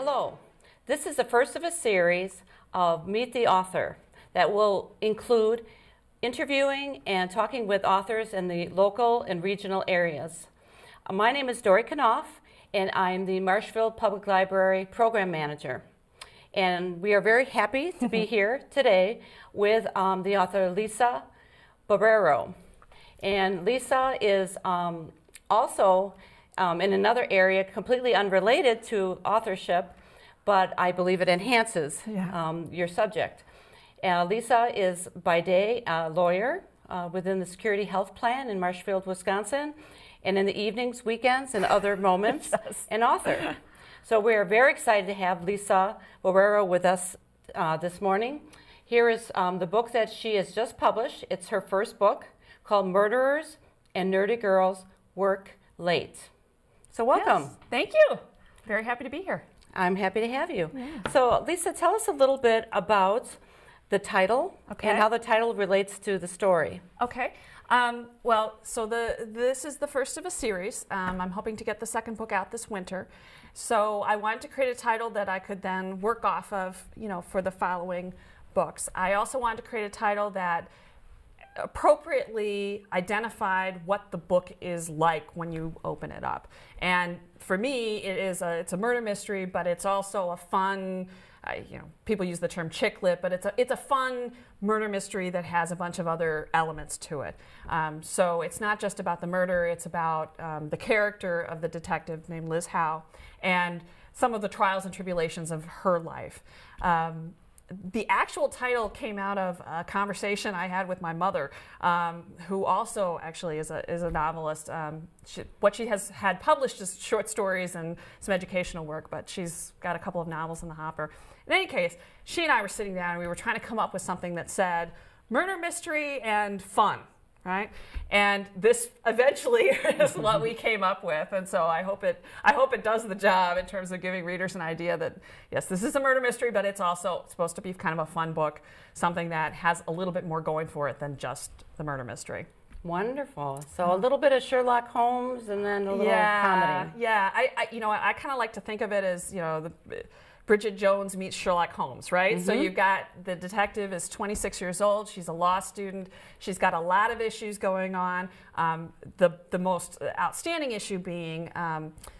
Hello. This is the first of a series of Meet the Author that will include interviewing and talking with authors in the local and regional areas. My name is Dory Knopf, and I'm the Marshfield Public Library Program Manager. And we are very happy to be here today with the author Lisa Boero. And Lisa is also in another area completely unrelated to authorship, but I believe it enhances your subject. Lisa is by day a lawyer within the Security Health Plan in Marshfield, Wisconsin, and in the evenings, weekends, and other moments, an author. So we are very excited to have Lisa Boero with us this morning. Here is the book that she has just published. It's her first book called Murderers and Nerdy Girls Work Late. So welcome. Yes, thank you. Very happy to be here. I'm happy to have you. Yeah. So Lisa, tell us a little bit about the title and how the title relates to the story. Okay. This is the first of a series. I'm hoping to get the second book out this winter. So I wanted to create a title that I could then work off of, for the following books. I also wanted to create a title that appropriately identified what the book is like when you open it up. And for me, it's a murder mystery, but it's also a fun, people use the term chick lit, but it's a fun murder mystery that has a bunch of other elements to it. So it's not just about the murder, it's about the character of the detective named Liz Howe and some of the trials and tribulations of her life. The actual title came out of a conversation I had with my mother, who also actually is a novelist. What she has had published is short stories and some educational work, but she's got a couple of novels in the hopper. In any case, she and I were sitting down and we were trying to come up with something that said murder mystery and fun, right? And this eventually is what we came up with, and so I hope it does the job in terms of giving readers an idea that yes, this is a murder mystery, but it's also supposed to be kind of a fun book, something that has a little bit more going for it than just the murder mystery. Wonderful. So a little bit of Sherlock Holmes and then a little comedy. Yeah. I kind of like to think of it as Bridget Jones meets Sherlock Holmes, right? Mm-hmm. So you've got the detective is 26 years old. She's a law student. She's got a lot of issues going on. The most outstanding issue being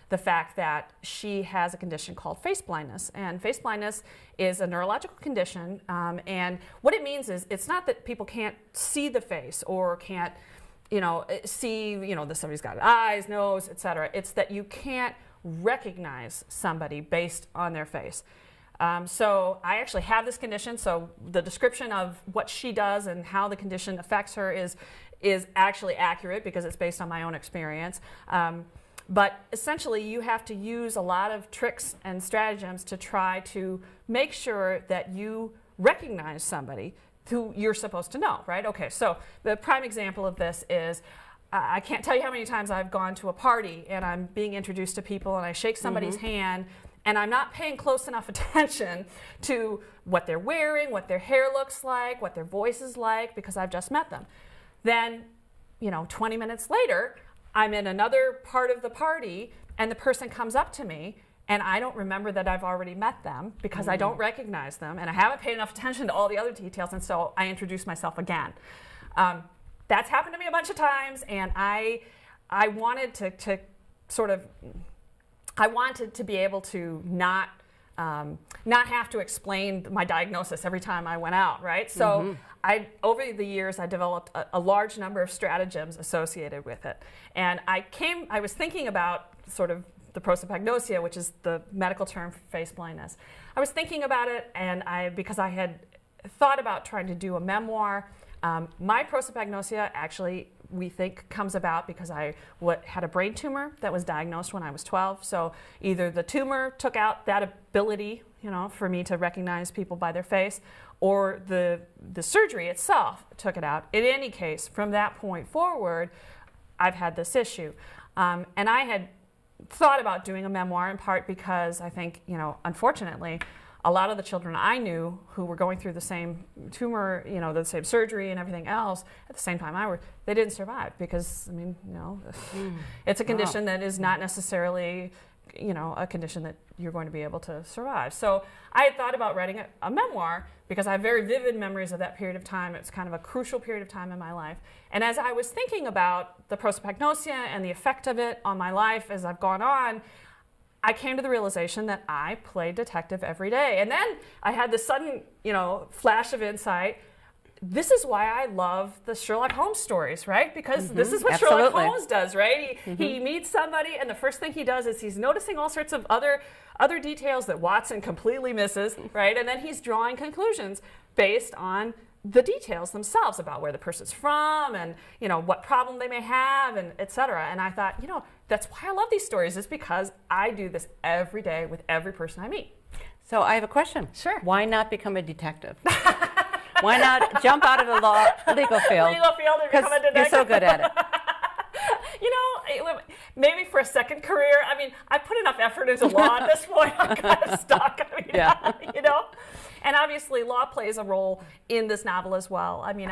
the fact that she has a condition called face blindness. And face blindness is a neurological condition. And what it means is it's not that people can't see the face or can't, see, that somebody's got eyes, nose, etc. It's that you can't recognize somebody based on their face. So I actually have this condition, so the description of what she does and how the condition affects her is actually accurate because it's based on my own experience. But essentially you have to use a lot of tricks and stratagems to try to make sure that you recognize somebody who you're supposed to know, right? Okay, so the prime example of this is I can't tell you how many times I've gone to a party and I'm being introduced to people and I shake somebody's hand and I'm not paying close enough attention to what they're wearing, what their hair looks like, what their voice is like, because I've just met them. Then, 20 minutes later, I'm in another part of the party and the person comes up to me and I don't remember that I've already met them because I don't recognize them and I haven't paid enough attention to all the other details, and so I introduce myself again. That's happened to me a bunch of times, and I wanted to be able to not have to explain my diagnosis every time I went out, right? So over the years, I developed a large number of stratagems associated with it. And I was thinking about sort of the prosopagnosia, which is the medical term for face blindness. I was thinking about it, and because I had thought about trying to do a memoir. My prosopagnosia actually, we think, comes about because I had a brain tumor that was diagnosed when I was 12. So either the tumor took out that ability, for me to recognize people by their face, or the surgery itself took it out. In any case, from that point forward, I've had this issue. And I had thought about doing a memoir in part because I think, unfortunately, a lot of the children I knew who were going through the same tumor, the same surgery and everything else at the same time they didn't survive because, it's a condition that is not necessarily a condition that you're going to be able to survive. So I had thought about writing a memoir because I have very vivid memories of that period of time. It's kind of a crucial period of time in my life. And as I was thinking about the prosopagnosia and the effect of it on my life as I've gone on, I came to the realization that I play detective every day. And then I had this sudden, flash of insight. This is why I love the Sherlock Holmes stories, right? Because this is what Sherlock Holmes does, right? He meets somebody, and the first thing he does is he's noticing all sorts of other details that Watson completely misses, right? And then he's drawing conclusions based on the details themselves about where the person's from and, what problem they may have and et cetera. And I thought, that's why I love these stories, is because I do this every day with every person I meet. So I have a question. Sure. Why not become a detective? Why not jump out of the legal field? Legal field and become a detective. You're so good at it. Maybe for a second career. I mean, I put enough effort into law at this point. I'm kind of stuck. And obviously, law plays a role in this novel as well. I mean,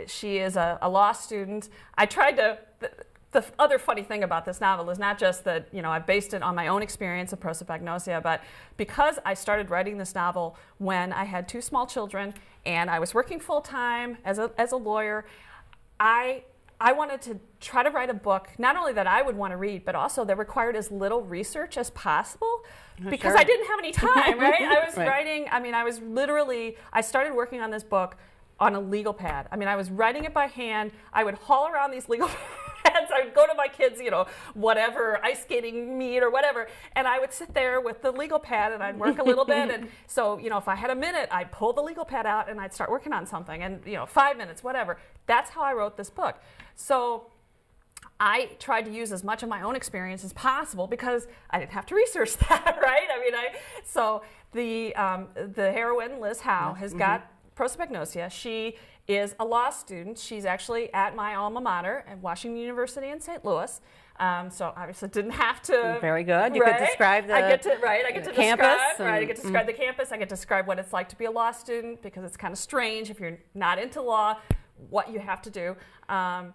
she is a law student. I tried to. The other funny thing about this novel is not just that, I've based it on my own experience of prosopagnosia, but because I started writing this novel when I had 2 small children and I was working full-time as a lawyer, I wanted to try to write a book, not only that I would want to read, but also that required as little research as possible, because I didn't have any time, right? I was writing, I started working on this book on a legal pad. I mean, I was writing it by hand. I would haul around these legal pads. I would go to my kids, whatever, ice skating meet or whatever, and I would sit there with the legal pad and I'd work a little bit. And so, if I had a minute, I'd pull the legal pad out and I'd start working on something. And, 5 minutes, whatever. That's how I wrote this book. So I tried to use as much of my own experience as possible because I didn't have to research that, right? So the heroine, Liz Howe, has got prosopagnosia. She is a law student. She's actually at my alma mater at Washington University in St. Louis. So obviously didn't have to. Very good. You could describe the I get to campus. I get to describe the campus. I get to describe what it's like to be a law student, because it's kind of strange if you're not into law, what you have to do. I've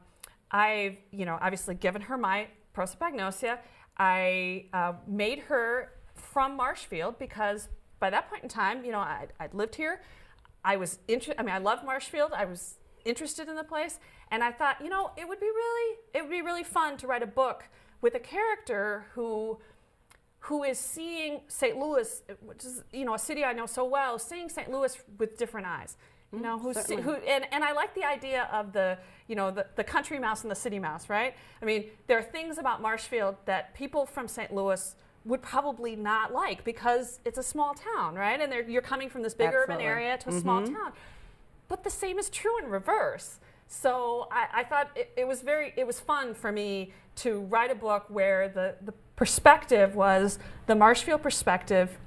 obviously given her my prosopagnosia. I made her from Marshfield because by that point in time, I'd lived here. I loved Marshfield. I was interested in the place, and I thought, it would be really fun to write a book with a character who is seeing St. Louis, which is a city I know so well, seeing St. Louis with different eyes. And I like the idea of the country mouse and the city mouse, right? I mean, there are things about Marshfield that people from St. Louis would probably not like because it's a small town, right? And you're coming from this big urban area to a small town. But the same is true in reverse. So I thought it was fun for me to write a book where the perspective was the Marshfield perspective,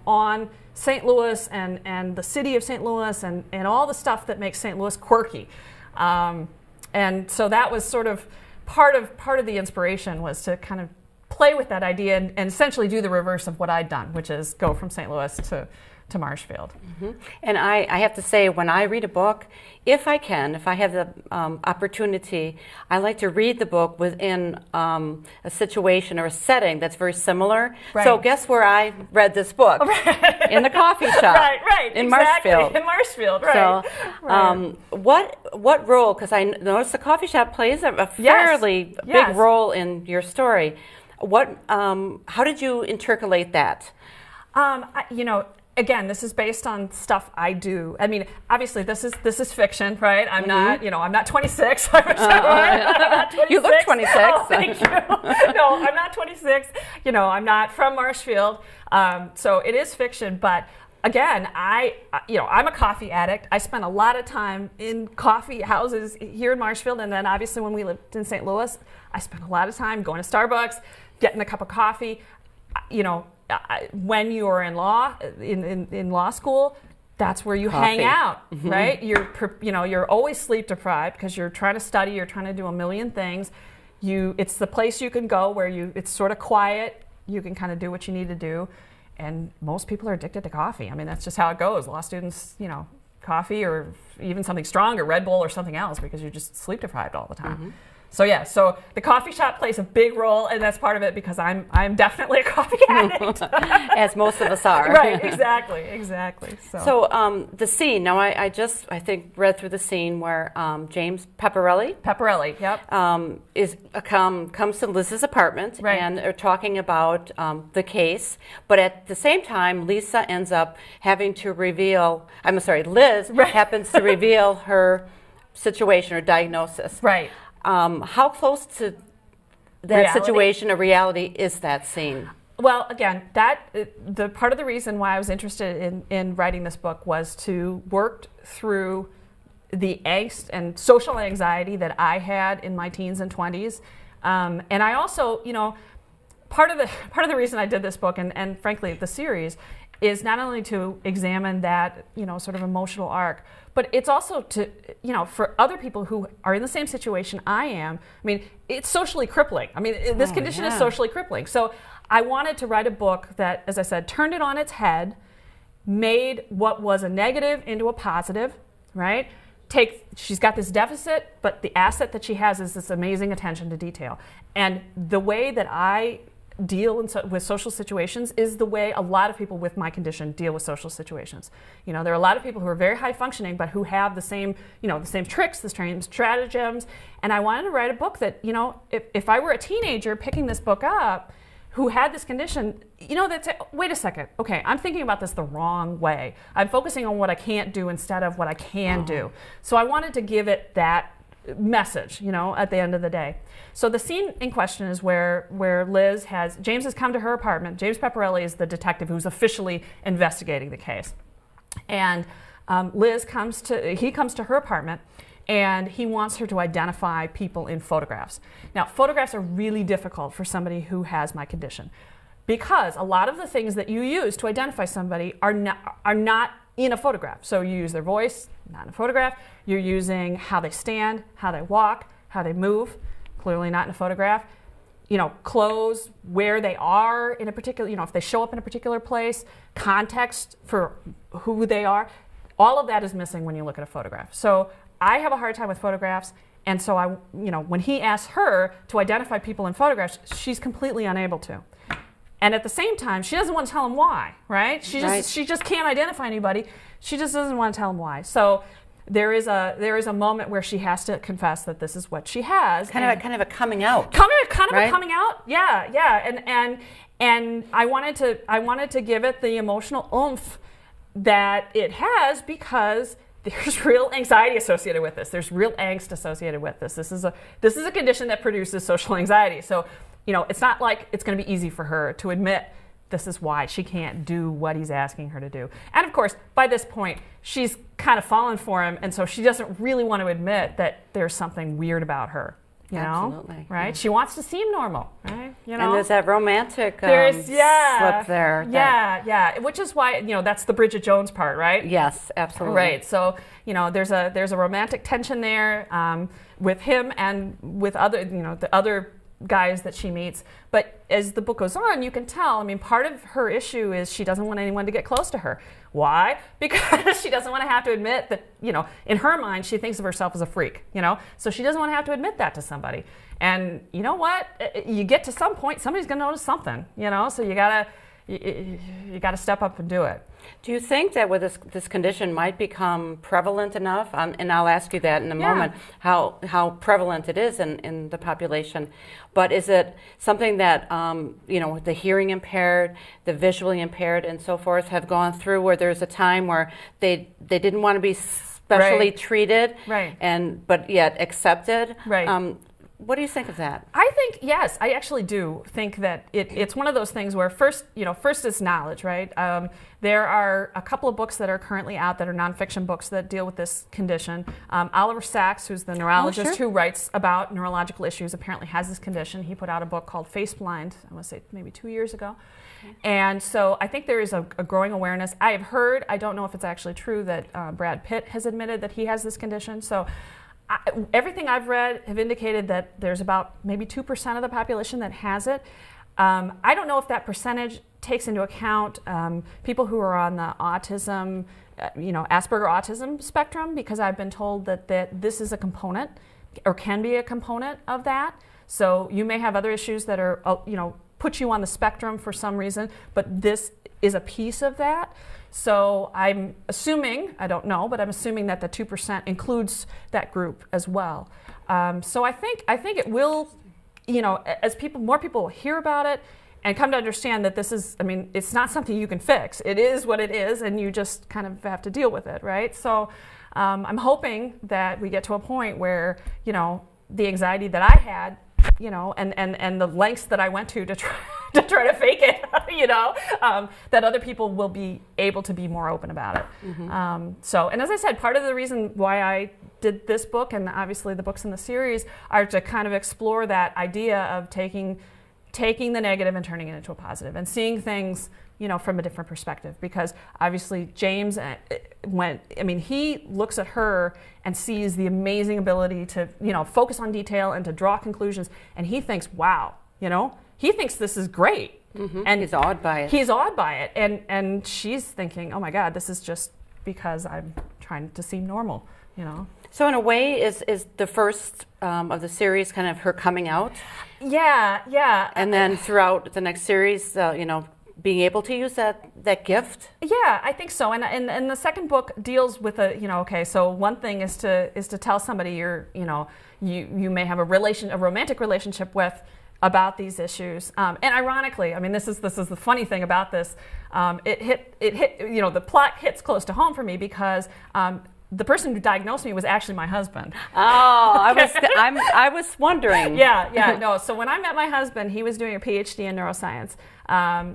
on St. Louis and the city of St. Louis and all the stuff that makes St. Louis quirky. And so that was sort of part of the inspiration, was to kind of play with that idea and essentially do the reverse of what I'd done, which is go from St. Louis to Marshfield. And I have to say, when I read a book, if I have the opportunity, I like to read the book within a situation or a setting that's very similar. Right. So guess where I read this book? Right. In the coffee shop. Right. In exactly. Marshfield. In Marshfield, right. So what role, because I noticed the coffee shop plays a fairly big role in your story. How did you intercalate that? Again, this is based on stuff I do. I mean, obviously, this is fiction, right? I'm not, I'm not 26. I'm not 26. You look 26. Oh, thank you. No, I'm not 26. I'm not from Marshfield. So it is fiction, but again, I'm a coffee addict. I spent a lot of time in coffee houses here in Marshfield, and then obviously when we lived in St. Louis, I spent a lot of time going to Starbucks, getting a cup of coffee. When you're in law school, that's where you hang out, right? You're always sleep deprived because you're trying to study, you're trying to do a million things. It's the place you can go where it's sort of quiet. You can kind of do what you need to do. And most people are addicted to coffee. I mean, that's just how it goes. Law students, coffee or even something stronger, Red Bull or something else, because you're just sleep deprived all the time. So yeah, so the coffee shop plays a big role, and that's part of it because I'm definitely a coffee addict. As most of us are. Right, exactly. So the scene, now I think read through the scene where James Pepperelli, yep. comes to Liz's apartment, Right. and are talking about the case, but at the same time, Lisa ends up having to reveal, Liz Right. happens to reveal her situation or diagnosis. Right. How close to that Reality? situation or reality is that scene? Well, again, the part of the reason why I was interested in writing this book was to work through the angst and social anxiety that I had in my teens and 20s. And I also, part of the reason I did this book and frankly the series is not only to examine that, sort of emotional arc, but it's also to, for other people who are in the same situation I am. I mean, it's socially crippling. I mean, this condition is socially crippling. So I wanted to write a book that, as I said, turned it on its head, made what was a negative into a positive, right? She's got this deficit, but the asset that she has is this amazing attention to detail. And the way that I deal with social situations is the way a lot of people with my condition deal with social situations. There are a lot of people who are very high functioning, but who have the same tricks, the same stratagems. And I wanted to write a book that, if I were a teenager picking this book up, who had this condition, that's, wait a second, okay, I'm thinking about this the wrong way. I'm focusing on what I can't do instead of what I can do. So I wanted to give it that message, at the end of the day. So the scene in question is where James has come to her apartment. James Pepperelli is the detective who's officially investigating the case. And he comes to her apartment, and he wants her to identify people in photographs. Now, photographs are really difficult for somebody who has my condition, because a lot of the things that you use to identify somebody are not in a photograph. So you use their voice, not in a photograph. You're using how they stand, how they walk, how they move, clearly not in a photograph. Clothes, where they are in a particular, if they show up in a particular place, context for who they are. All of that is missing when you look at a photograph. So I have a hard time with photographs, and so when he asks her to identify people in photographs, she's completely unable to. And at the same time, she doesn't want to tell him why, right? She just can't identify anybody. She just doesn't want to tell him why. So there is a moment where she has to confess that this is what she has. Kind of a coming out. Kind of right? a coming out. Yeah. And I wanted to give it the emotional oomph that it has, because there's real anxiety associated with this. There's real angst associated with this. This is a condition that produces social anxiety. So, it's not like it's going to be easy for her to admit this is why she can't do what he's asking her to do. And of course, by this point, she's kind of fallen for him, and so she doesn't really want to admit that there's something weird about her. Absolutely. Right? Yeah. She wants to seem normal, right? And there's that romantic slip there. Yeah. Which is why, that's the Bridget Jones part, right? Yes, absolutely. Right. So, there's a romantic tension there with him and with the other guys that she meets. But as the book goes on, you can tell, part of her issue is she doesn't want anyone to get close to her. Why? Because she doesn't want to have to admit that, in her mind, she thinks of herself as a freak, So she doesn't want to have to admit that to somebody. And you know what? You get to some point, somebody's going to notice something, So you gotta step up and do it. Do you think that with this condition might become prevalent enough, and I'll ask you that in a moment, how prevalent it is in the population, but is it something that, the hearing impaired, the visually impaired and so forth have gone through, where there's a time where they didn't want to be specially treated, but yet accepted? Right. What do you think of that? I think, yes, I actually do think that it's one of those things where first it's knowledge, right? There are a couple of books that are currently out that are nonfiction books that deal with this condition. Oliver Sacks, who's the neurologist who writes about neurological issues, apparently has this condition. He put out a book called Face Blind, I want to say maybe 2 years ago. And so I think there is a growing awareness. I have heard, I don't know if it's actually true, that Brad Pitt has admitted that he has this condition. So everything I've read have indicated that there's about maybe 2% of the population that has it. I don't know if that percentage takes into account people who are on the autism, Asperger autism spectrum, because I've been told that this is a component, or can be a component of that. So you may have other issues that are, put you on the spectrum for some reason, but this is a piece of that. So I'm assuming, I don't know, but I'm assuming that the 2% includes that group as well. So I think it will, as more people hear about it and come to understand that this is, it's not something you can fix. It is what it is, and you just kind of have to deal with it, right? So I'm hoping that we get to a point where, the anxiety that I had, and the lengths that I went to try to fake it, that other people will be able to be more open about it. Mm-hmm. And as I said, part of the reason why I did this book, and obviously the books in the series, are to kind of explore that idea of taking the negative and turning it into a positive, and seeing things, from a different perspective. Because obviously James, he looks at her and sees the amazing ability to, focus on detail and to draw conclusions, and he thinks, wow, he thinks this is great. Mm-hmm. And he's awed by it. And she's thinking, oh my God, this is just because I'm trying to seem normal, So in a way, is the first of the series kind of her coming out? Yeah. And then throughout the next series, being able to use that gift? Yeah, I think so. And the second book deals with so one thing is to tell somebody you may have a romantic relationship with about these issues. And ironically, this is the funny thing about this. It hit the plot hits close to home for me because the person who diagnosed me was actually my husband. Oh, I was wondering. No. So when I met my husband, he was doing a PhD in neuroscience.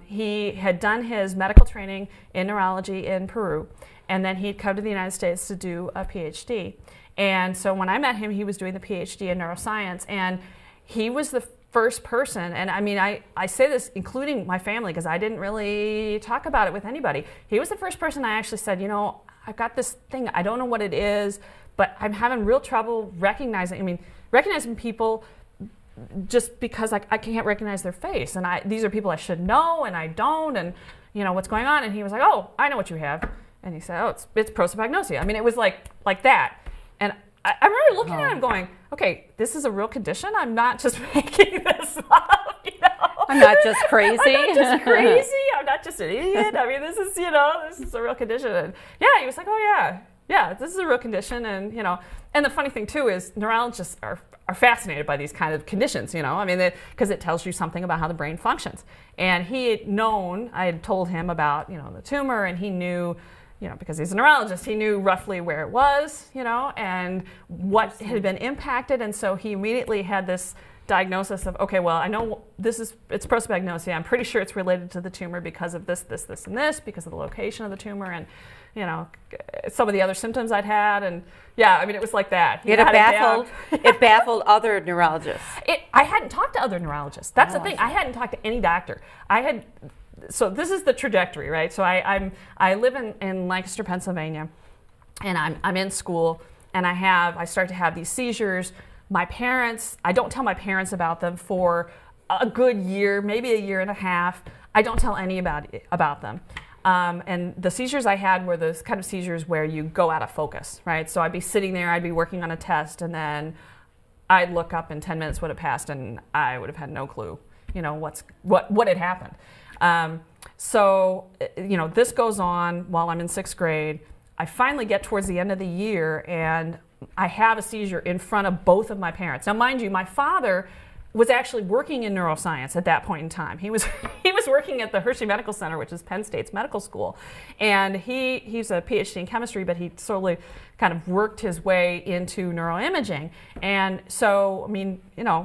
He had done his medical training in neurology in Peru, and then he'd come to the United States to do a PhD. And so when I met him, he was doing the PhD in neuroscience, and he was the first person, and I say this including my family because I didn't really talk about it with anybody. He was the first person I actually said, I've got this thing, I don't know what it is, but I'm having real trouble recognizing people just because I can't recognize their face. And these are people I should know, and I don't, and what's going on? And he was like, oh, I know what you have. And he said, oh, it's prosopagnosia. It was like that. And I remember looking at him going, okay, this is a real condition. I'm not just making this up, I'm not just crazy. I'm not just crazy. I'm not just an idiot. This is a real condition. And he was like, oh yeah, this is a real condition. And and the funny thing too is neurologists are fascinated by these kind of conditions, because it tells you something about how the brain functions. And I had told him about, the tumor, and he knew, because he's a neurologist, he knew roughly where it was, and what had been impacted. And so he immediately had this diagnosis of, okay, well, I know it's prosopagnosia. I'm pretty sure it's related to the tumor because of this, and this, because of the location of the tumor, and some of the other symptoms I'd had, and it was like that. It baffled other neurologists. I hadn't talked to other neurologists. That's the thing. I hadn't talked to any doctor. So this is the trajectory, right? So I live in Lancaster, Pennsylvania, and I'm in school, and I start to have these seizures. My parents, I don't tell my parents about them for a good year, maybe a year and a half. I don't tell any about them. And the seizures I had were those kind of seizures where you go out of focus, right? So I'd be sitting there, I'd be working on a test, and then I'd look up and 10 minutes would have passed, and I would have had no clue, what had happened. So this goes on while I'm in 6th grade. I finally get towards the end of the year, and I have a seizure in front of both of my parents. Now, mind you, my father was actually working in neuroscience at that point in time. He was working at the Hershey Medical Center, which is Penn State's medical school. And he's a PhD in chemistry, but he slowly kind of worked his way into neuroimaging. And so,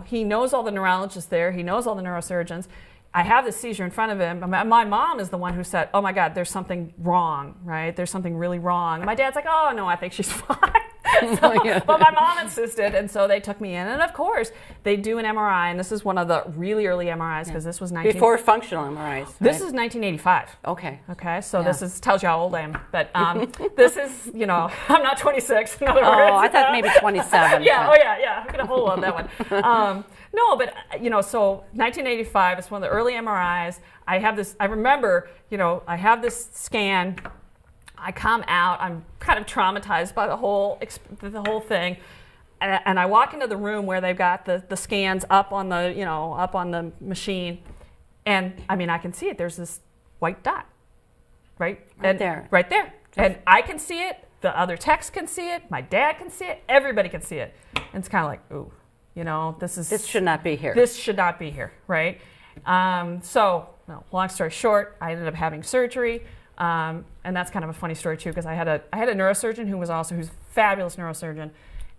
he knows all the neurologists there. He knows all the neurosurgeons. I have this seizure in front of him. My mom is the one who said, oh my God, there's something wrong, right? There's something really wrong. And my dad's like, oh no, I think she's fine. But my mom insisted, and so they took me in. And of course, they do an MRI, and this is one of the really early MRIs, because this was before functional MRIs. Right? This is 1985. Okay, so this tells you how old I am. But this is, I'm not 26, in other words. Oh, I thought maybe 27. Yeah, I'm going to hold on that one. No, but, so 1985, it's one of the early MRIs. I remember, I have this scan. I come out, I'm kind of traumatized by the whole thing. and I walk into the room where they've got the scans up on the machine, and I mean, I can see it. There's this white dot, right there. Right there. And I can see it. The other techs can see it. My dad can see it. Everybody can see it. And it's kind of like, ooh, this should not be here. This should not be here, right? So, long story short, I ended up having surgery, and that's kind of a funny story too, because I had a neurosurgeon who's a fabulous neurosurgeon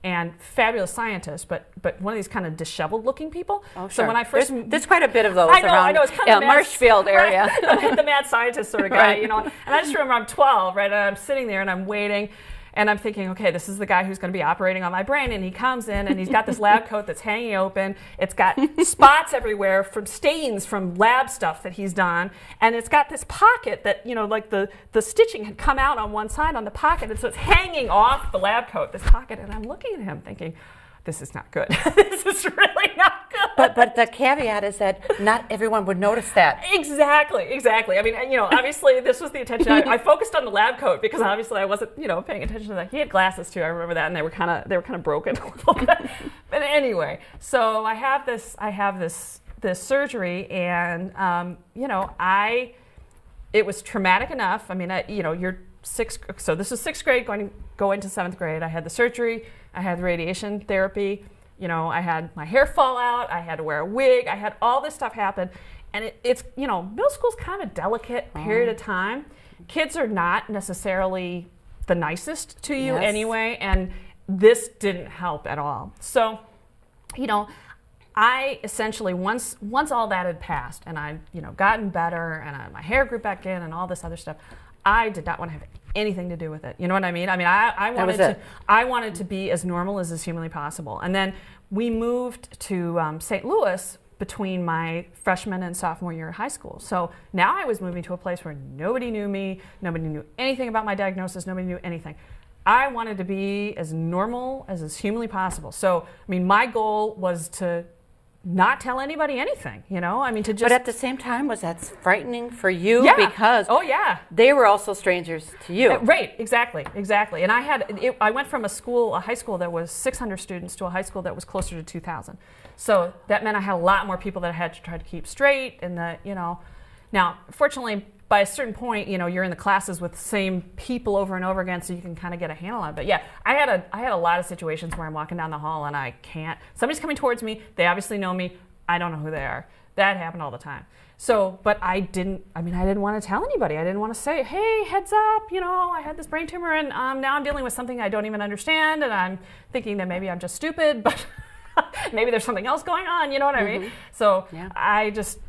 and fabulous scientist, but one of these kind of disheveled looking people. Oh, sure. So when I first there's quite a bit of those I know, around it's kind of Marshfield area. Right? The mad scientist sort of guy, Right. And I just remember I'm 12, right? And I'm sitting there and I'm waiting. And I'm thinking, okay, this is the guy who's going to be operating on my brain. And he comes in and he's got this lab coat that's hanging open. It's got spots everywhere from stains from lab stuff that he's done. And it's got this pocket that, like the stitching had come out on one side on the pocket. And so it's hanging off the lab coat, this pocket. And I'm looking at him thinking, this is not good. This is really not good. But the caveat is that not everyone would notice that. Exactly. I mean, obviously this was the attention. I focused on the lab coat because obviously I wasn't, paying attention to that. He had glasses too. I remember that, and they were kind of broken a little bit. But anyway, so I have this surgery, and it was traumatic enough. I mean, you're so this is 6th grade go into 7th grade. I had the surgery. I had the radiation therapy. I had my hair fall out. I had to wear a wig. I had all this stuff happen. And it's middle school's kind of a delicate period of time. Kids are not necessarily the nicest to you anyway. And this didn't help at all. So, I essentially, once all that had passed and I'd, gotten better and my hair grew back in and all this other stuff, I did not want to have anything to do with it. You know what I mean? I wanted to be as normal as is humanly possible. And then we moved to St. Louis between my freshman and sophomore year of high school. So now I was moving to a place where nobody knew me, nobody knew anything about my diagnosis, nobody knew anything. I wanted to be as normal as is humanly possible. So, my goal was to not tell anybody anything, to just... But at the same time, was that frightening for you? Yeah. Because they were also strangers to you. Right, exactly. And I went from a high school that was 600 students to a high school that was closer to 2,000. So that meant I had a lot more people that I had to try to keep straight, and now, fortunately, by a certain point, you're in the classes with the same people over and over again, so you can kind of get a handle on it. But yeah, I had a lot of situations where I'm walking down the hall and somebody's coming towards me, they obviously know me, I don't know who they are. That happened all the time. So, but I didn't want to tell anybody. I didn't want to say, hey, heads up, I had this brain tumor and now I'm dealing with something I don't even understand, and I'm thinking that maybe I'm just stupid, but maybe there's something else going on, you know what I mean? So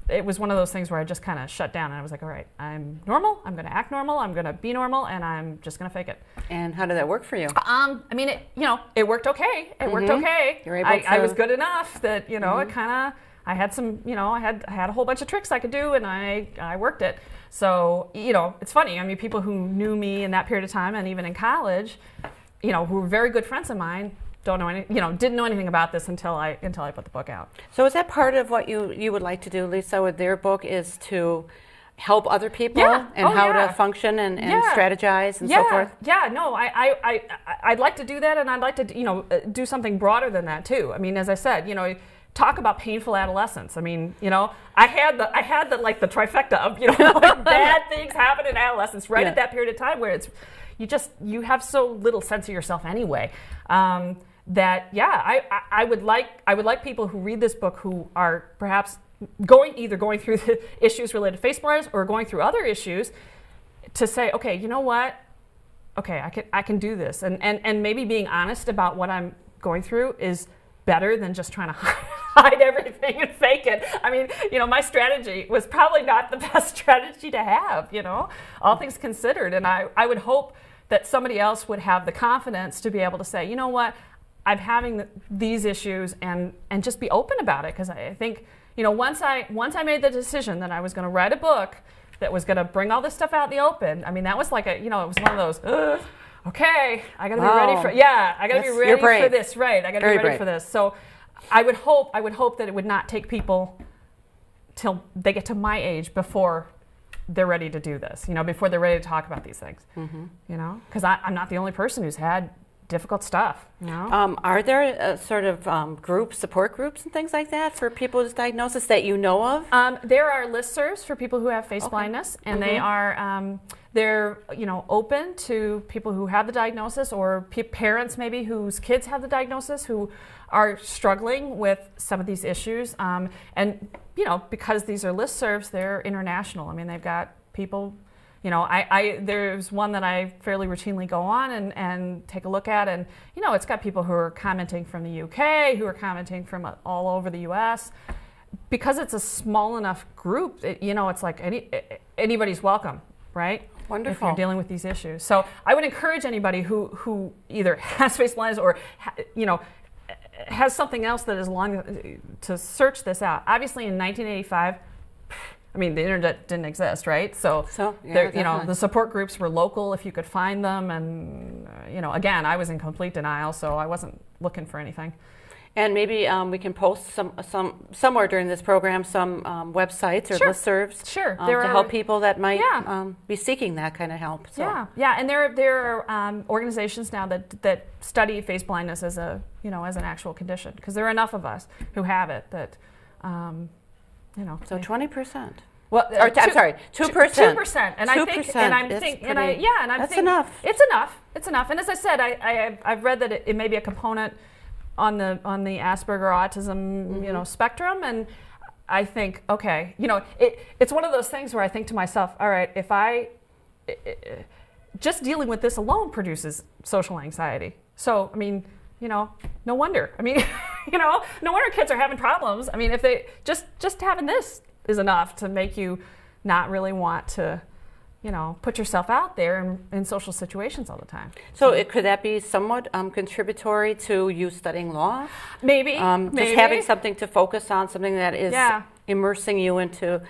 it was one of those things where I just kind of shut down and I was like, all right, I'm normal, I'm going to act normal, I'm going to be normal, and I'm just going to fake it. And how did that work for you? It worked okay. It worked okay. You're able to... I was good enough that, it kind of, I had some, I had a whole bunch of tricks I could do, and I worked it. So, it's funny. People who knew me in that period of time and even in college, who were very good friends of mine, didn't know anything about this until I put the book out. So is that part of what you would like to do, Lisa, with their book, is to help other people to function and strategize and so forth? Yeah, no, I'd like to do that, and I'd like to do something broader than that too. As I said, talk about painful adolescence. I had the trifecta of bad things happen in adolescence at that period of time where it's you have so little sense of yourself anyway. I would like people who read this book who are perhaps either going through the issues related to face blindness or going through other issues to say, okay, you know what? Okay, I can do this, and maybe being honest about what I'm going through is better than just trying to hide everything and fake it. My strategy was probably not the best strategy to have, all things considered, and I would hope that somebody else would have the confidence to be able to say, you know what, I'm having these issues, and just be open about it. Because I think, once I made the decision that I was going to write a book that was going to bring all this stuff out in the open, that was like it was one of those, okay, I got to be ready for, I got to be ready for this, right? I got to be ready for this. So I would hope that it would not take people till they get to my age before they're ready to do this, before they're ready to talk about these things, because I'm not the only person who's had difficult stuff. You know? Are there sort of groups, support groups and things like that for people with diagnosis that you know of? There are listservs for people who have face blindness, and they are they're open to people who have the diagnosis, or parents maybe whose kids have the diagnosis who are struggling with some of these issues. And because these are listservs, they're international. I mean, they've got people. There's one that I fairly routinely go on and take a look at, and it's got people who are commenting from the UK, who are commenting from all over the US. Because it's a small enough group, it's like anybody's welcome, right? Wonderful. If you're dealing with these issues. So I would encourage anybody who either has face blindness or has something else that is long to search this out. Obviously, in 1985. I mean, the internet didn't exist, right? So the support groups were local if you could find them. And, again, I was in complete denial, so I wasn't looking for anything. And maybe we can post somewhere during this program some websites or listservs to help people that might be seeking that kind of help. So. Yeah, and there are organizations now that study face blindness as an actual condition, because there are enough of us who have it that. So 20%. Well, I'm sorry, 2%. 2%, and 2%. I'm thinking, That's enough. It's enough. And as I said, I've read that it may be a component on the Asperger autism spectrum, and I think it's one of those things where I think to myself, all right, if just dealing with this alone produces social anxiety. So I mean. No wonder. I mean, no wonder kids are having problems. I mean, if they just having this is enough to make you not really want to, put yourself out there in social situations all the time. So could that be somewhat contributory to you studying law? Maybe. Just having something to focus on, something that is immersing you into.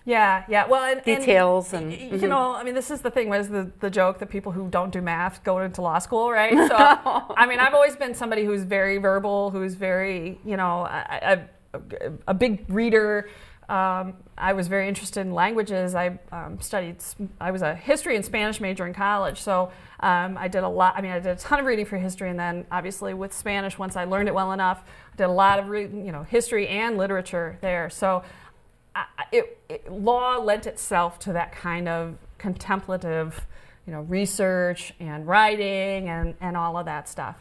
Well, details and I mean, this is the thing. Was the joke that people who don't do math go into law school, right? So, I mean, I've always been somebody who's very verbal, who's very, a big reader. I was very interested in languages. I was a history and Spanish major in college, so I did a lot. I mean, I did a ton of reading for history, and then obviously with Spanish, once I learned it well enough, I did a lot of history and literature there. So. Law lent itself to that kind of contemplative, research and writing and all of that stuff.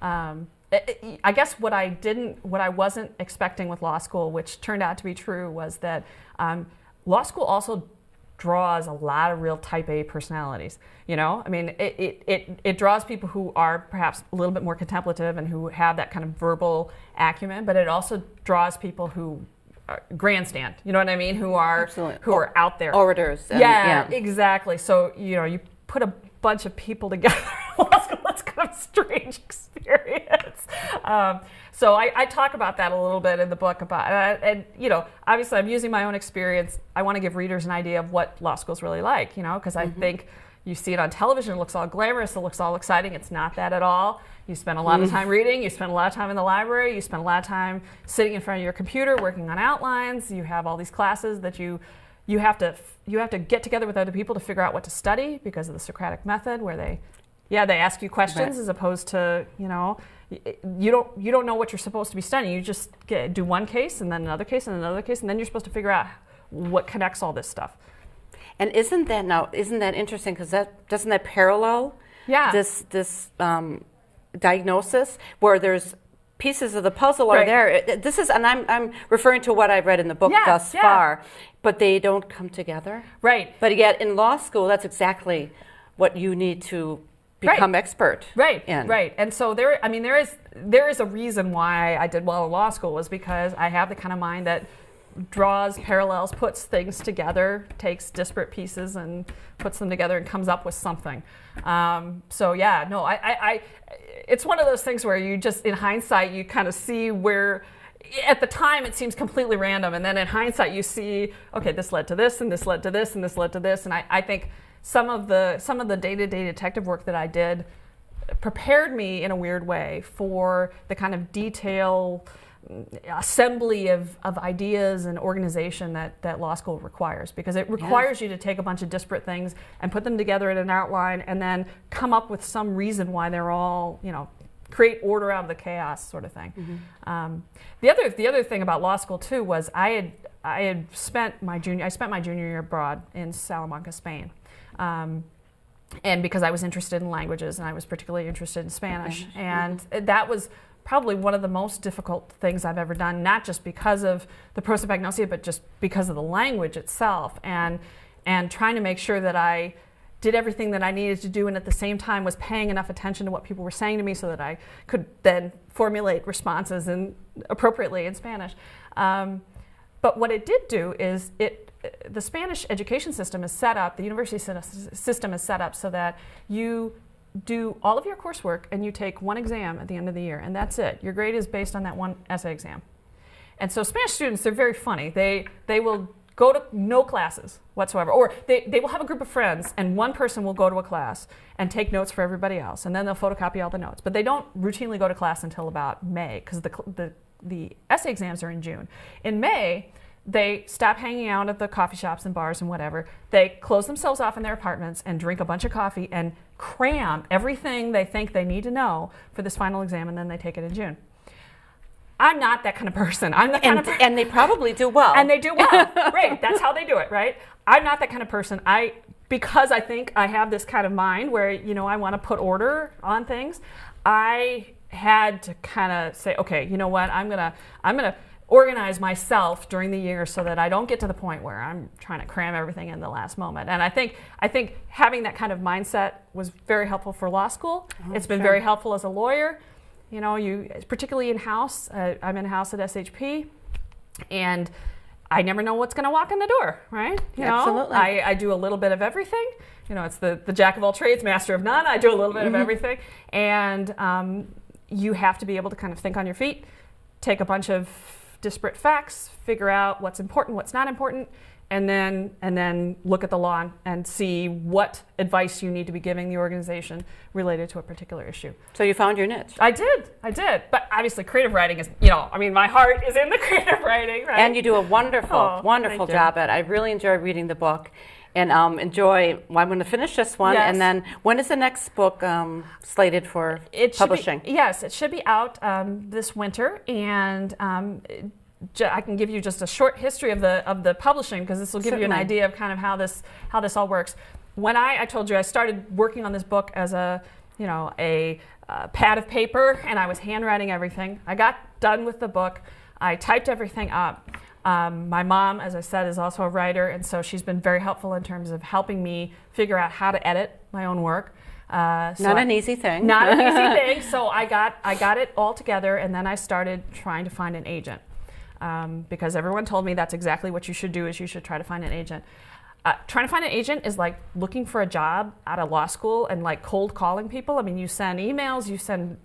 I guess what I wasn't expecting with law school, which turned out to be true, was that law school also draws a lot of real type A personalities. I mean, it draws people who are perhaps a little bit more contemplative and who have that kind of verbal acumen, but it also draws people who grandstand, you know what I mean? Who are out there, orators. Exactly. So you put a bunch of people together. That's kind of a strange experience. So I talk about that a little bit in the book about, and obviously I'm using my own experience. I want to give readers an idea of what law school's really like, because I think you see it on television. It looks all glamorous. It looks all exciting. It's not that at all. You spend a lot of time reading. You spend a lot of time in the library. You spend a lot of time sitting in front of your computer working on outlines. You have all these classes that you have to get together with other people to figure out what to study because of the Socratic method, where they ask you questions as opposed to you don't know what you're supposed to be studying. You just do one case and then another case and another case, and then you're supposed to figure out what connects all this stuff. And isn't that interesting? Because doesn't that parallel this diagnosis where there's pieces of the puzzle are there. This is, and I'm referring to what I've read in the book thus far, but they don't come together. Right. But yet in law school, that's exactly what you need to become expert in. Right. And so there is a reason why I did well in law school, was because I have the kind of mind that draws parallels, puts things together, takes disparate pieces and puts them together and comes up with something. It's one of those things where you just, in hindsight, you kind of see where, at the time it seems completely random, and then in hindsight you see, okay, this led to this, and this led to this, and this led to this, and I think some of the day-to-day detective work that I did prepared me in a weird way for the kind of detail assembly of ideas and organization that law school requires, because it requires you to take a bunch of disparate things and put them together in an outline and then come up with some reason why they're all, create order out of the chaos sort of thing. Mm-hmm. The other thing about law school too was I spent my junior year abroad in Salamanca, Spain. And because I was interested in languages, and I was particularly interested in Spanish. And that was probably one of the most difficult things I've ever done, not just because of the prosopagnosia, but just because of the language itself, and trying to make sure that I did everything that I needed to do, and at the same time was paying enough attention to what people were saying to me so that I could then formulate responses appropriately in Spanish. But what it did do is the Spanish education system is set up, the university system is set up so that you do all of your coursework and you take one exam at the end of the year, and that's it. Your grade is based on that one essay exam. And so Spanish students, they're very funny. They will go to no classes whatsoever, or they will have a group of friends and one person will go to a class and take notes for everybody else, and then they'll photocopy all the notes. But they don't routinely go to class until about May, because the essay exams are in June. In May, they stop hanging out at the coffee shops and bars and whatever. They close themselves off in their apartments and drink a bunch of coffee and cram everything they think they need to know for this final exam, and then they take it in June. I'm not that kind of person. I'm the kind of person. And they probably do well. And they do well. Right. That's how they do it, right? I'm not that kind of person. Because I think I have this kind of mind where, I want to put order on things, I had to kind of say, okay, you know what? I'm gonna organize myself during the year so that I don't get to the point where I'm trying to cram everything in the last moment. And I think having that kind of mindset was very helpful for law school. It's been very helpful as a lawyer. You particularly in-house. I'm in-house at SHP, and I never know what's going to walk in the door, right? Absolutely. I do a little bit of everything. It's the jack of all trades, master of none. I do a little bit of everything. And you have to be able to kind of think on your feet, take a bunch of disparate facts, figure out what's important, what's not important, and then look at the law and see what advice you need to be giving the organization related to a particular issue. So you found your niche. I did. But obviously creative writing is, my heart is in the creative writing, right? And you do a wonderful job at it. I really enjoy reading the book, and I'm going to finish this one. Yes. And then when is the next book slated for publishing? It should be out this winter, and I can give you just a short history of the publishing, because this will give you an idea of kind of how this all works. When I told you I started working on this book as a pad of paper, and I was handwriting everything. I got done with the book. I typed everything up. My mom, as I said, is also a writer, and so she's been very helpful in terms of helping me figure out how to edit my own work. Not an easy thing. Not an easy thing. So I got it all together, and then I started trying to find an agent. Because everyone told me that's exactly what you should do, is you should try to find an agent. Trying to find an agent is like looking for a job out of law school and like cold calling people. I mean, you send emails, you send,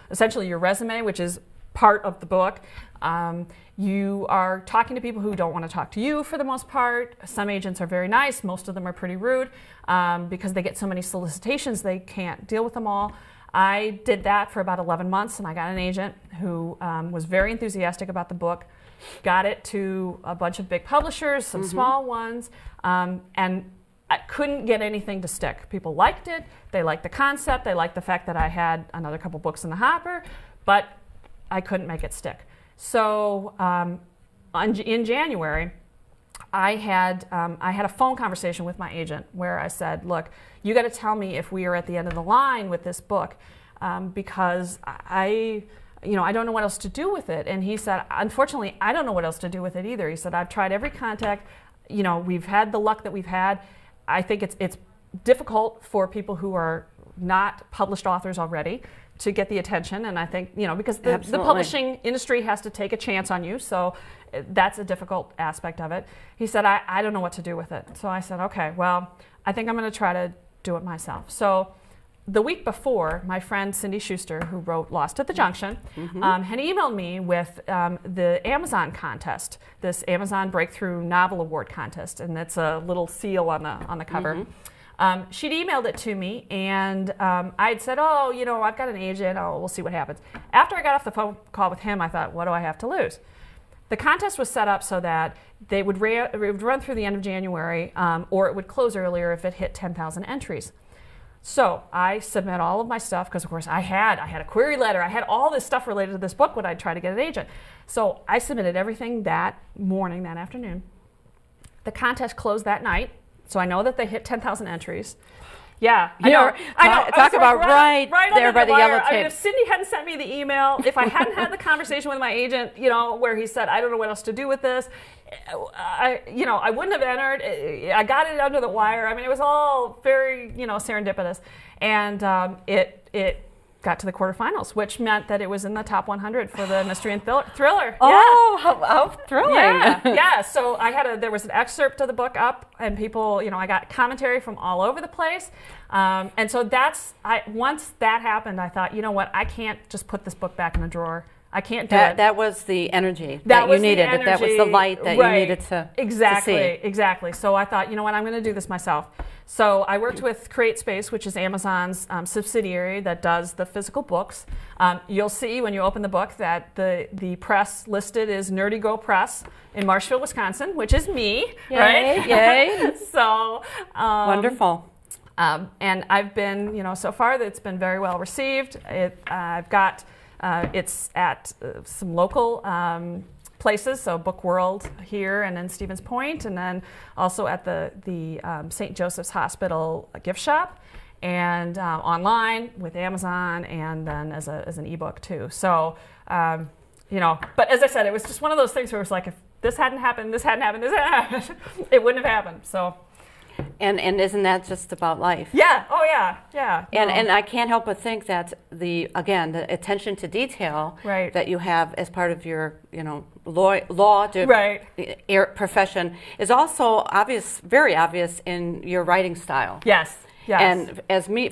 essentially your resume, which is part of the book. You are talking to people who don't want to talk to you for the most part. Some agents are very nice. Most of them are pretty rude because they get so many solicitations, they can't deal with them all. I did that for about 11 months, and I got an agent who was very enthusiastic about the book, got it to a bunch of big publishers, some small ones, and I couldn't get anything to stick. People liked it. They liked the concept. They liked the fact that I had another couple books in the hopper, but I couldn't make it stick. So in January, I had a phone conversation with my agent where I said, look, you got to tell me if we are at the end of the line with this book, because I don't know what else to do with it. And he said, unfortunately, I don't know what else to do with it either. He said, I've tried every contact. We've had the luck that we've had. I think it's difficult for people who are not published authors already to get the attention. And I think, because the publishing industry has to take a chance on you. So that's a difficult aspect of it. He said, I don't know what to do with it. So I said, okay, well, I think I'm going to try to do it myself. So the week before, my friend Cindy Schuster, who wrote Lost at the Junction, had emailed me with the Amazon contest, this Amazon Breakthrough Novel Award contest, and it's a little seal on the cover. She'd emailed it to me, and I'd said, oh, I've got an agent. Oh, we'll see what happens. After I got off the phone call with him, I thought, what do I have to lose? The contest was set up so that it would run through the end of January, or it would close earlier if it hit 10,000 entries. So I submit all of my stuff because, of course, I had a query letter. I had all this stuff related to this book when I'd try to get an agent. So I submitted everything that afternoon. The contest closed that night, so I know that they hit 10,000 entries. Yeah, I know. Talk about right there by the yellow tape. I mean, if Cindy hadn't sent me the email, if I hadn't had the conversation with my agent, where he said, I don't know what else to do with this, I wouldn't have entered. I got it under the wire. I mean, it was all very, serendipitous. And it got to the quarterfinals, which meant that it was in the top 100 for the mystery and thriller. Oh, yeah. How thrilling. Yeah. So there was an excerpt of the book up, and people, I got commentary from all over the place. And so once that happened, I thought, you know what, I can't just put this book back in the drawer. I can't do it. That was the energy that you needed. That was the light that you needed to see. Exactly. So I thought, you know what, I'm going to do this myself. So I worked with CreateSpace, which is Amazon's subsidiary that does the physical books. You'll see when you open the book that the press listed is Nerdy Go Press in Marshfield, Wisconsin, which is me, right? Yay! So wonderful. And I've been, so far it's been very well received. I've got it's at some local places, so Book World here and in Stevens Point, and then also at the St. Joseph's Hospital gift shop, and online with Amazon, and then as an ebook too. So, but as I said, it was just one of those things where it was like, if this hadn't happened, it wouldn't have happened. So. And isn't that just about life? Yeah. Oh, yeah. And I can't help but think that the attention to detail that you have as part of your law profession is also very obvious in your writing style. Yes. And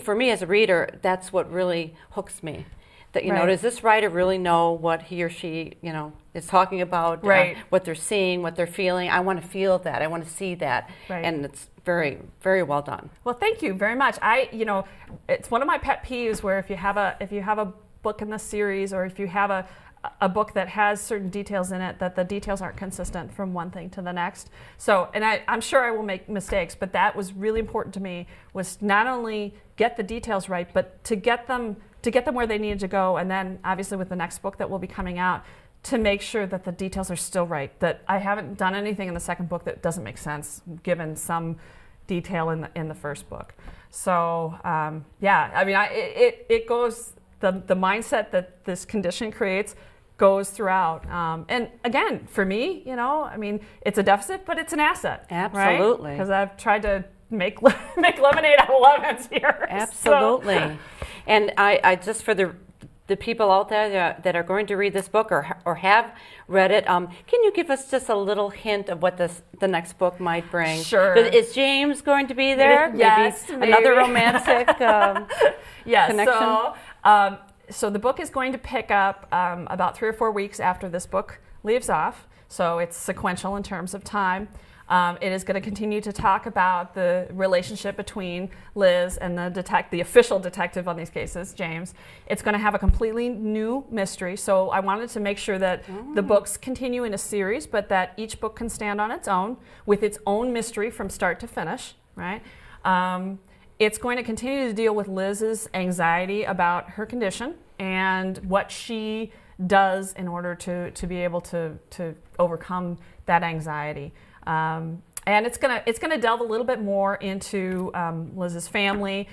for me as a reader, that's what really hooks me. That does this writer really know what he or she is talking about? What they're seeing, what they're feeling. I want to feel that. I want to see that. And it's very, very well done. Well, thank you very much. It's one of my pet peeves where if you have a book in the series, or if you have a book that has certain details in it, that the details aren't consistent from one thing to the next. So, and I'm sure I will make mistakes, but that was really important to me, was not only get the details right, but to get them where they needed to go, and then obviously with the next book that will be coming out, to make sure that the details are still right, that I haven't done anything in the second book that doesn't make sense given some detail in the first book. So it goes, the mindset that this condition creates goes throughout. And again, for me, it's a deficit, but it's an asset. Absolutely. Because I've tried to make lemonade out of lemons here. Absolutely. So. And I just, for the people out there that are going to read this book or have read it, can you give us just a little hint of what the next book might bring? Sure. Is James going to be there? Yes. Maybe another romantic connection? So the book is going to pick up about 3 or 4 weeks after this book leaves off. So it's sequential in terms of time. It is going to continue to talk about the relationship between Liz and the official detective on these cases, James. It's going to have a completely new mystery. So I wanted to make sure that the books continue in a series, but that each book can stand on its own with its own mystery from start to finish, right? It's going to continue to deal with Liz's anxiety about her condition and what she does in order to be able to overcome that anxiety. And it's gonna delve a little bit more into Liz's family.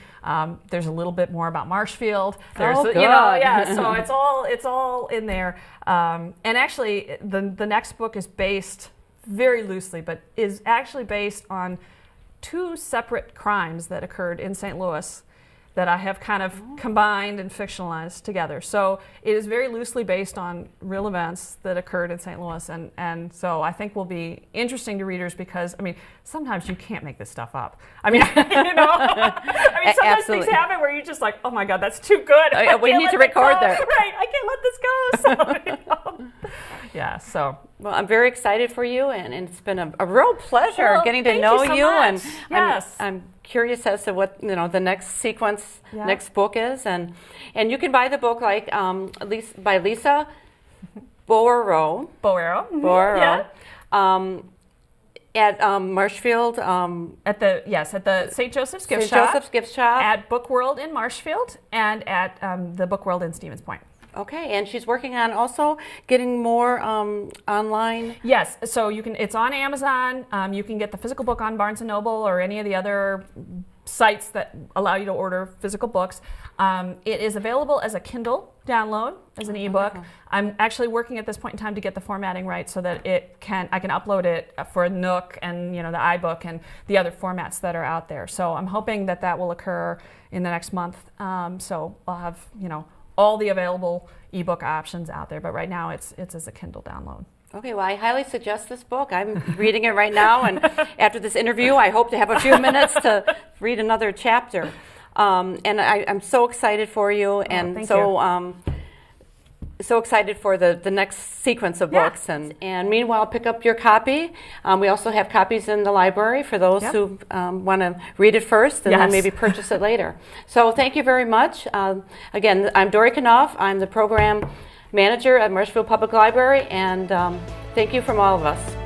There's a little bit more about Marshfield. There's good. So it's all in there. And actually, the next book is based very loosely, but is actually based on 2 separate crimes that occurred in St. Louis that I have kind of combined and fictionalized together. So it is very loosely based on real events that occurred in St. Louis, and so I think will be interesting to readers because, sometimes you can't make this stuff up. Sometimes Absolutely. things happen where you're just like, oh my God, that's too good. We need to record that. Right, I can't let this go. So, Yeah, so. Well, I'm very excited for you, and it's been a real pleasure getting to know you. So you much. and yes. I'm curious as to what the next sequence, Yeah. next book is, and you can buy the book by Lisa Boero. Boero. Boero. Yeah. At Marshfield. At the St. Joseph's Gift St. Shop. Joseph's Gift Shop. At Book World in Marshfield and at the Book World in Stevens Point. Okay, and she's working on also getting more online. Yes, so you can. It's on Amazon. You can get the physical book on Barnes & Noble or any of the other sites that allow you to order physical books. It is available as a Kindle download, as an ebook. I'm actually working at this point in time to get the formatting right so that I can upload it for Nook and the iBook and the other formats that are out there. So I'm hoping that will occur in the next month. So I'll have all the available ebook options out there, but right now it's as a Kindle download. Okay, well, I highly suggest this book. I'm reading it right now, and after this interview, I hope to have a few minutes to read another chapter. And I'm so excited for you, and so excited for the next sequence of books. And meanwhile, pick up your copy. We also have copies in the library for those who want to read it first and then maybe purchase it later. So thank you very much. Again, I'm Dory Knopf. I'm the program manager at Marshfield Public Library, and thank you from all of us.